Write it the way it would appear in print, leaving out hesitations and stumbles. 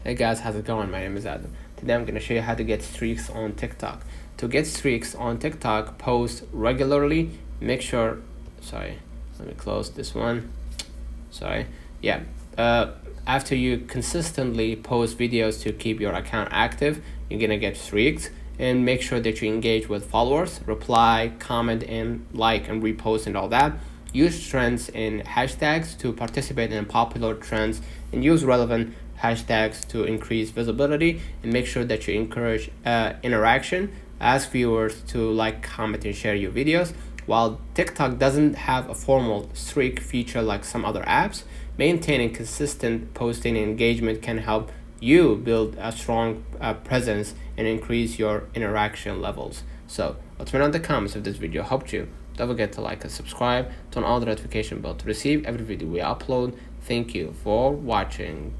Hey guys, how's it going? My name is Adam. Today I'm going to show you how to get streaks on TikTok. To get streaks on TikTok, post regularly. Make sure, sorry, let me close this one. After you consistently post videos to keep your account active, you're going to get streaks. And make sure that you engage with followers, reply, comment, and like and repost and all that. Use trends and hashtags to participate in popular trends and use relevant hashtags to increase visibility, and make sure that you encourage interaction. Ask viewers to like, comment, and share your videos. While TikTok doesn't have a formal streak feature like some other apps, maintaining consistent posting and engagement can help you build a strong presence and increase your interaction levels. So let me know in the comments if this video helped you. Don't forget to like and subscribe, turn on the notification bell to receive every video we upload. Thank you for watching.